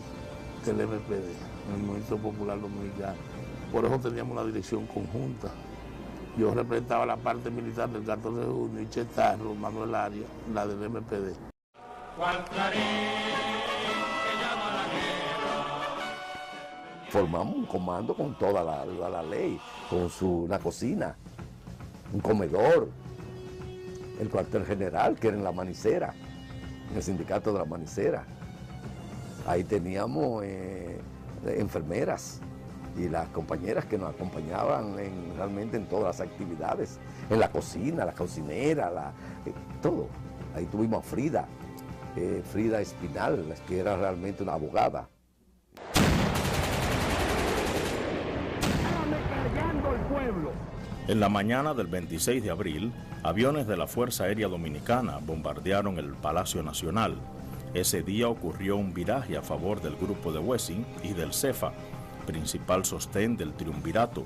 del MPD, el Movimiento Popular Dominicano. Por eso teníamos una dirección conjunta. Yo representaba la parte militar del 14 de junio y Chetarro, Manuel Arias, la del MPD. Formamos un comando con toda la ley, con una cocina, un comedor, el cuartel general, que era en La Manicera, en el sindicato de La Manicera. Ahí teníamos enfermeras y las compañeras que nos acompañaban realmente en todas las actividades, en la cocina, la cocinera, todo. Ahí tuvimos a Frida Espinal, que era realmente una abogada. En la mañana del 26 de abril, aviones de la Fuerza Aérea Dominicana bombardearon el Palacio Nacional. Ese día ocurrió un viraje a favor del grupo de Wessing y del CEFA, principal sostén del triunvirato.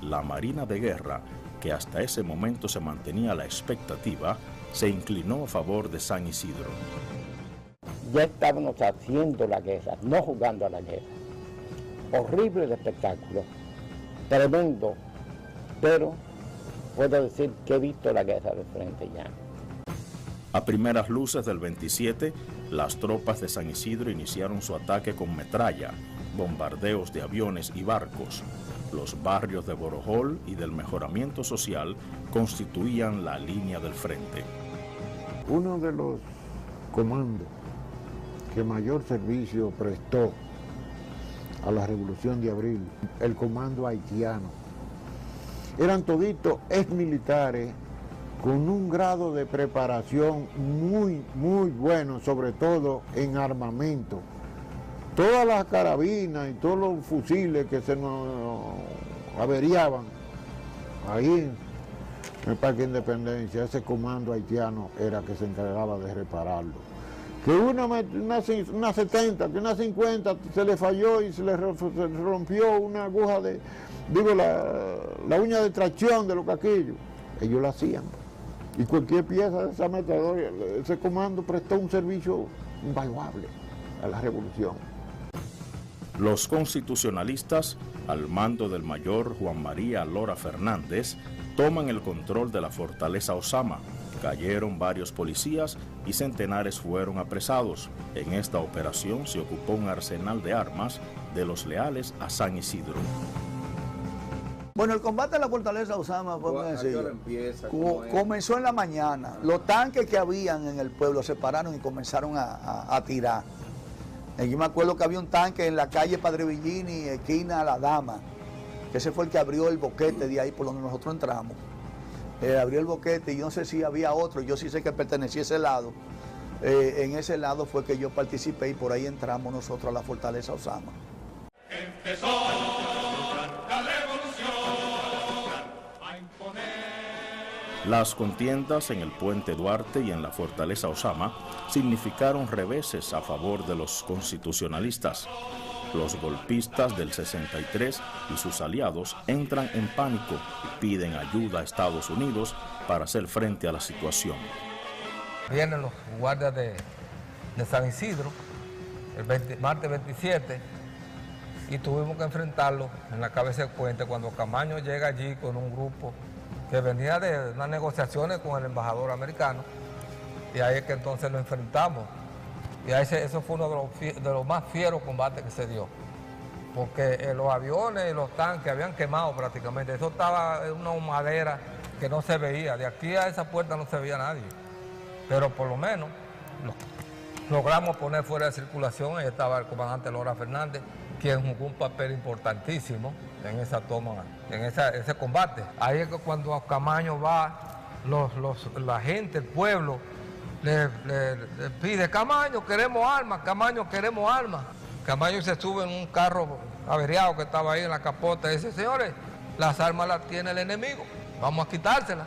La Marina de Guerra, que hasta ese momento se mantenía a la expectativa, se inclinó a favor de San Isidro. Ya estábamos haciendo la guerra, no jugando a la guerra. Horrible el espectáculo, tremendo, pero puedo decir que he visto la guerra de frente ya. A primeras luces del 27, las tropas de San Isidro iniciaron su ataque con metralla, bombardeos de aviones y barcos. Los barrios de Borojol y del Mejoramiento Social constituían la línea del frente. Uno de los comandos que mayor servicio prestó a la Revolución de Abril, el comando haitiano, eran toditos exmilitares con un grado de preparación muy bueno, sobre todo en armamento. Todas las carabinas y todos los fusiles que se nos averiaban ahí en el Parque Independencia, ese comando haitiano era que se encargaba de repararlo. Que una 70, que una 50 se le falló y se le rompió una aguja la uña de tracción de los caquillos. Ellos la hacían. Y cualquier pieza de esa metedora, ese comando prestó un servicio invaluable a la revolución. Los constitucionalistas, al mando del mayor Juan María Lora Fernández, toman el control de la fortaleza Osama. Cayeron varios policías y centenares fueron apresados. En esta operación se ocupó un arsenal de armas de los leales a San Isidro. Bueno, el combate a la fortaleza Osama fue muy sencillo. Comenzó en la mañana. Los tanques que habían en el pueblo se pararon y comenzaron a tirar. Yo me acuerdo que había un tanque en la calle Padre Villini, esquina La Dama, que ese fue el que abrió el boquete de ahí por donde nosotros entramos. Abrió el boquete y yo no sé si había otro, yo sí sé que pertenecía a ese lado. En ese lado fue que yo participé y por ahí entramos nosotros a la fortaleza Osama. Las contiendas en el Puente Duarte y en la Fortaleza Osama significaron reveses a favor de los constitucionalistas. Los golpistas del 63 y sus aliados entran en pánico y piden ayuda a Estados Unidos para hacer frente a la situación. Vienen los guardias de San Isidro el martes 27 y tuvimos que enfrentarlo en la cabeza del puente cuando Camaño llega allí con un grupo que venía de unas negociaciones con el embajador americano, y ahí es que entonces lo enfrentamos. Y ahí eso fue uno de los más fieros combates que se dio, porque los aviones y los tanques habían quemado prácticamente, eso estaba en una madera que no se veía, de aquí a esa puerta no se veía nadie, pero por lo menos logramos poner fuera de circulación. Ahí estaba el comandante Lora Fernández, quien jugó un papel importantísimo en esa toma, en ese combate. Ahí es que cuando Camaño va, la gente, el pueblo, le pide: Camaño, queremos armas, Camaño, queremos armas. Camaño se sube en un carro averiado que estaba ahí en la capota y dice: señores, las armas las tiene el enemigo, vamos a quitárselas.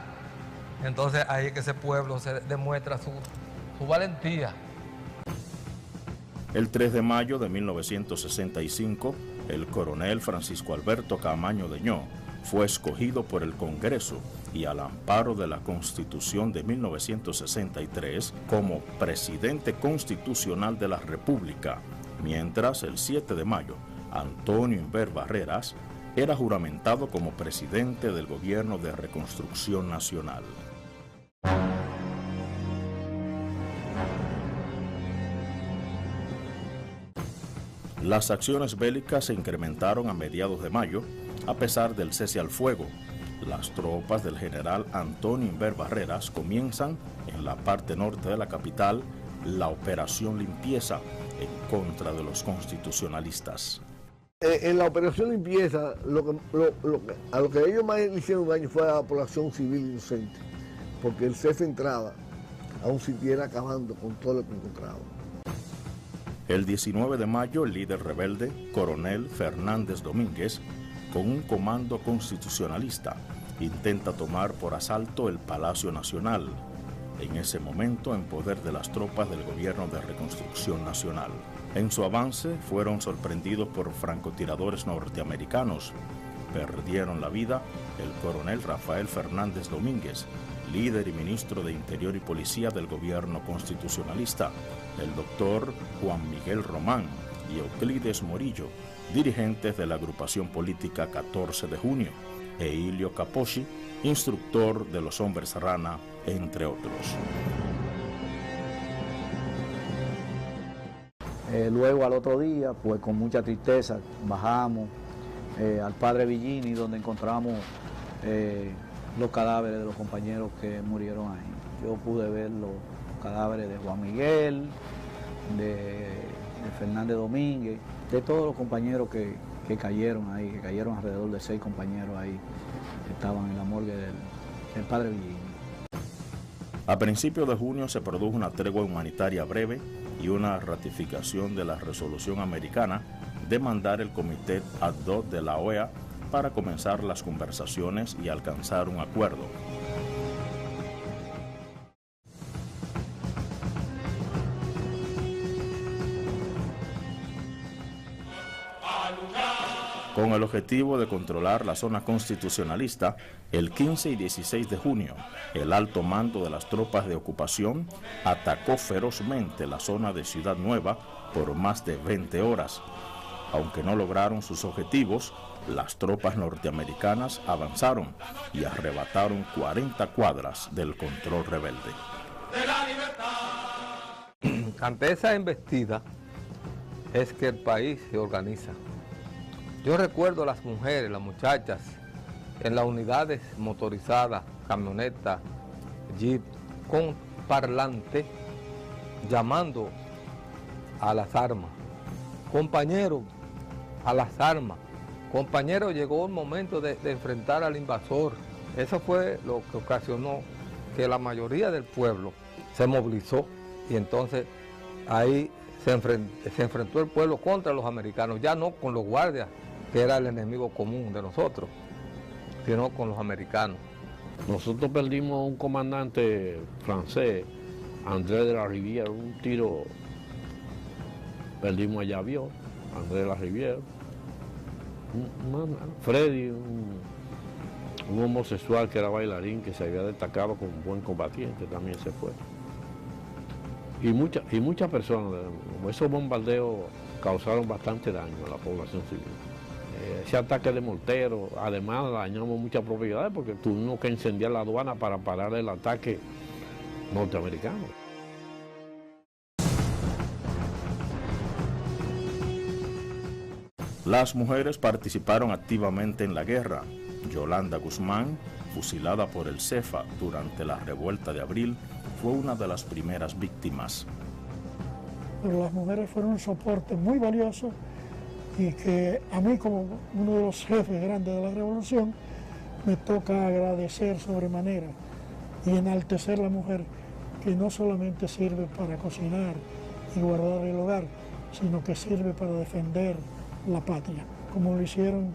Entonces ahí es que ese pueblo se demuestra su valentía. El 3 de mayo de 1965, el coronel Francisco Alberto Camaño Deñó fue escogido por el Congreso y al amparo de la Constitución de 1963 como presidente constitucional de la República, mientras el 7 de mayo, Antonio Inver Barreras era juramentado como presidente del Gobierno de Reconstrucción Nacional. Las acciones bélicas se incrementaron a mediados de mayo, a pesar del cese al fuego. Las tropas del general Antonio Inver Barreras comienzan en la parte norte de la capital la operación limpieza en contra de los constitucionalistas. En la operación limpieza, a lo que ellos más le hicieron daño fue a la población civil inocente, porque el CEF entraba, aún siguiera acabando con todo lo que encontraba. El 19 de mayo, el líder rebelde, coronel Fernández Domínguez, con un comando constitucionalista, intenta tomar por asalto el Palacio Nacional, en ese momento en poder de las tropas del Gobierno de Reconstrucción Nacional. En su avance fueron sorprendidos por francotiradores norteamericanos. Perdieron la vida el coronel Rafael Fernández Domínguez, líder y ministro de Interior y Policía del Gobierno constitucionalista, el doctor Juan Miguel Román y Euclides Morillo, dirigentes de la agrupación política 14 de junio, e Ilio Capocci, instructor de los Hombres Rana, entre otros. Luego al otro día, pues con mucha tristeza, bajamos al Padre Villini, donde encontramos los cadáveres de los compañeros que murieron ahí. Yo pude ver los cadáveres de Juan Miguel, de Fernández Domínguez, de todos los compañeros que cayeron ahí, que cayeron alrededor de 6 compañeros ahí, que estaban en la morgue del Padre Villini. A principios de junio se produjo una tregua humanitaria breve y una ratificación de la resolución americana de mandar el comité ad hoc de la OEA para comenzar las conversaciones y alcanzar un acuerdo. Con el objetivo de controlar la zona constitucionalista, el 15 y 16 de junio, el alto mando de las tropas de ocupación atacó ferozmente la zona de Ciudad Nueva por más de 20 horas. Aunque no lograron sus objetivos, las tropas norteamericanas avanzaron y arrebataron 40 cuadras del control rebelde. Ante esa embestida es que el país se organiza. Yo recuerdo a las mujeres, las muchachas, en las unidades motorizadas, camionetas, jeep, con parlante, llamando a las armas. Compañeros, a las armas. Compañeros, llegó el momento de enfrentar al invasor. Eso fue lo que ocasionó que la mayoría del pueblo se movilizó y entonces ahí se enfrentó el pueblo contra los americanos, ya no con los guardias que era el enemigo común de nosotros, sino con los americanos. Nosotros perdimos un comandante francés, André de la Rivière, un tiro, perdimos a Yavió, André de la Rivière, Freddy, un homosexual que era bailarín, que se había destacado como un buen combatiente, también se fue. Y muchas personas, esos bombardeos causaron bastante daño a la población civil. Ese ataque de mortero, además dañamos muchas propiedades porque tuvimos que incendiar la aduana para parar el ataque norteamericano. Las mujeres participaron activamente en la guerra. Yolanda Guzmán, fusilada por el CEFA durante la revuelta de abril, fue una de las primeras víctimas. Pero las mujeres fueron un soporte muy valioso y que a mí, como uno de los jefes grandes de la revolución, me toca agradecer sobremanera y enaltecer a la mujer, que no solamente sirve para cocinar y guardar el hogar, sino que sirve para defender la patria, como lo hicieron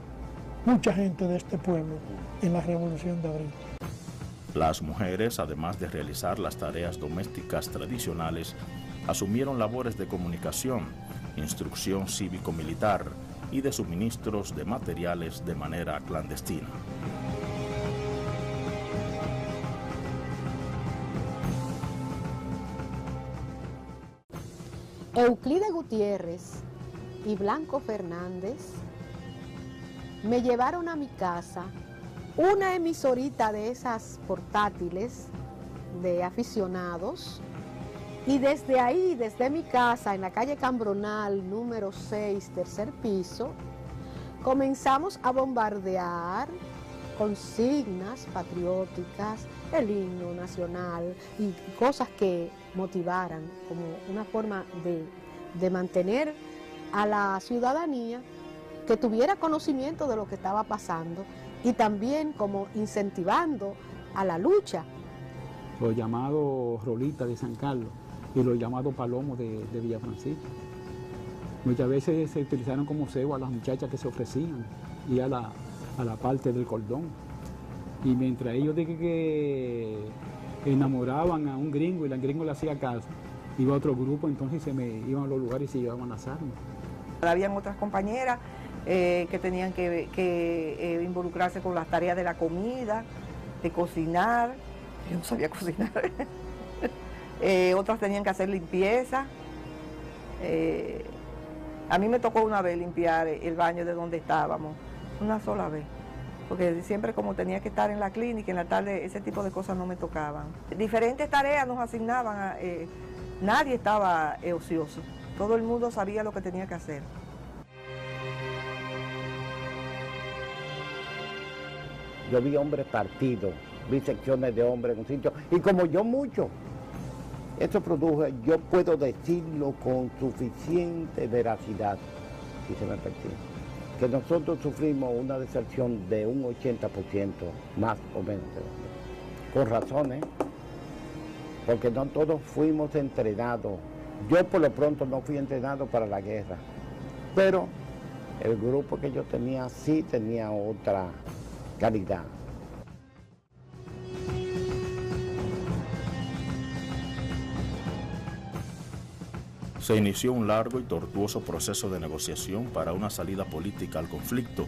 mucha gente de este pueblo en la Revolución de Abril. Las mujeres, además de realizar las tareas domésticas tradicionales, asumieron labores de comunicación, instrucción cívico-militar y de suministros de materiales de manera clandestina. Euclide Gutiérrez y Blanco Fernández me llevaron a mi casa una emisorita de esas portátiles de aficionados, y desde ahí, desde mi casa, en la calle Cambronal, número 6, tercer piso, comenzamos a bombardear consignas patrióticas, el himno nacional y cosas que motivaran como una forma de mantener a la ciudadanía que tuviera conocimiento de lo que estaba pasando y también como incentivando a la lucha. Los llamados Rolita de San Carlos y los llamados Palomos de Villa Francisco. Muchas veces se utilizaron como cebo a las muchachas que se ofrecían y a la parte del cordón. Y mientras ellos de que enamoraban a un gringo y el gringo le hacía caso, iba a otro grupo, entonces iban a los lugares y se llevaban las armas. Habían otras compañeras que tenían que involucrarse con las tareas de la comida, de cocinar. Yo no sabía cocinar. Otras tenían que hacer limpieza. A mí me tocó una vez limpiar el baño de donde estábamos, una sola vez, porque siempre como tenía que estar en la clínica, en la tarde ese tipo de cosas no me tocaban. Diferentes tareas nos asignaban, nadie estaba ocioso, todo el mundo sabía lo que tenía que hacer. Yo vi hombres partidos, vi secciones de hombres en un sitio, y como yo mucho, esto produjo, yo puedo decirlo con suficiente veracidad, si se me permite, que nosotros sufrimos una deserción de un 80%, más o menos, con razones, porque no todos fuimos entrenados. Yo por lo pronto no fui entrenado para la guerra, pero el grupo que yo tenía sí tenía otra calidad. Se inició un largo y tortuoso proceso de negociación para una salida política al conflicto,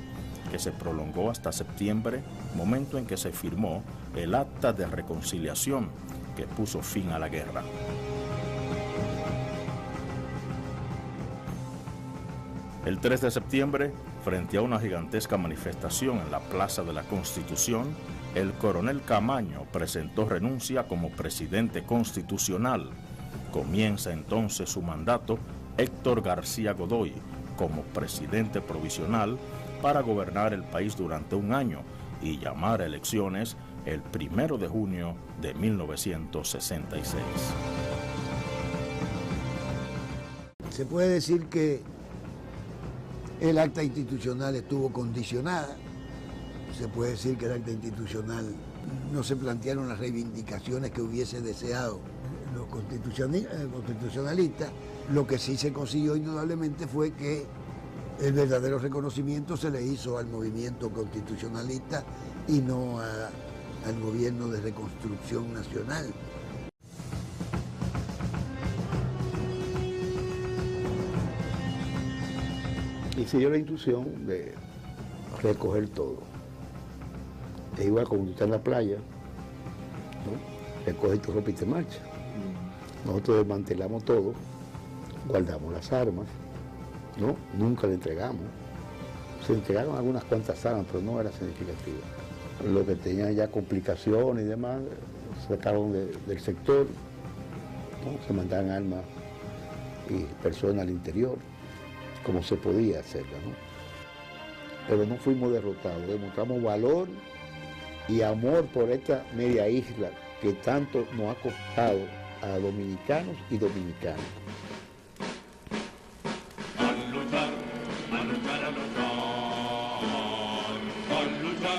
que se prolongó hasta septiembre, momento en que se firmó el Acta de Reconciliación, que puso fin a la guerra. El 3 de septiembre, frente a una gigantesca manifestación en la Plaza de la Constitución, el coronel Camaño presentó renuncia como presidente constitucional. Comienza entonces su mandato Héctor García Godoy como presidente provisional para gobernar el país durante un año y llamar a elecciones el 1 de junio de 1966. Se puede decir que el acta institucional estuvo condicionada, se puede decir que el acta institucional no se plantearon las reivindicaciones que hubiese deseado los constitucionalistas. Lo que sí se consiguió indudablemente fue que El verdadero reconocimiento se le hizo al movimiento constitucionalista y no al gobierno de reconstrucción nacional. Y se dio la instrucción de recoger todo. Es igual como tú estás en la playa, ¿no? Recoges tu ropa y te marchas. Nosotros desmantelamos todo, guardamos las armas, ¿no? Nunca le entregamos. Se entregaron algunas cuantas armas, pero no era significativo. Lo que tenía ya complicaciones y demás, sacaron del sector, ¿no? Se mandaban armas y personas al interior, como se podía hacerlo, ¿no? Pero no fuimos derrotados, demostramos valor y amor por esta media isla que tanto nos ha costado a dominicanos y dominicanas. A luchar, a luchar, a luchar, a luchar,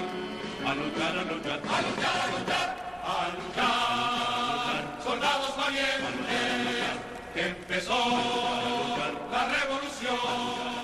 a luchar, a luchar, a luchar, a luchar, a luchar, soldados valientes, que empezó la revolución.